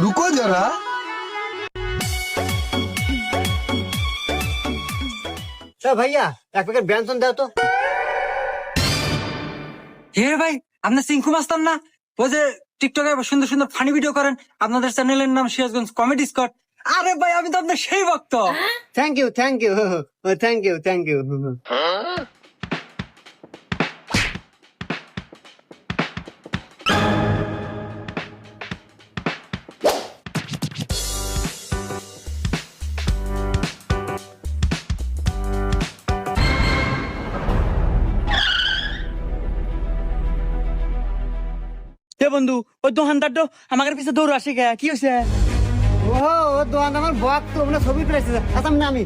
रुको जरा। ভাইয়া এক প্যাকেট ব্যঞ্জন দাও তো। হে ভাই, আপনার সিংকু মাস্তান না? ও যে টিকটকে সুন্দর সুন্দর ফানি ভিডিও করেন, আপনাদের চ্যানেলের নাম সিরাজগঞ্জ কমেডি স্কট। আরে ভাই, আমি তো আপনার সেই ভক্ত। Thank you thank you thank you thank you. বন্ধু, ওই দোকানদার আমাদের পিছে দৌড় আসে গে, কি হয়েছে? ও দোকান আমার বক তো ছবি পেয়েছে। আচ্ছা আমি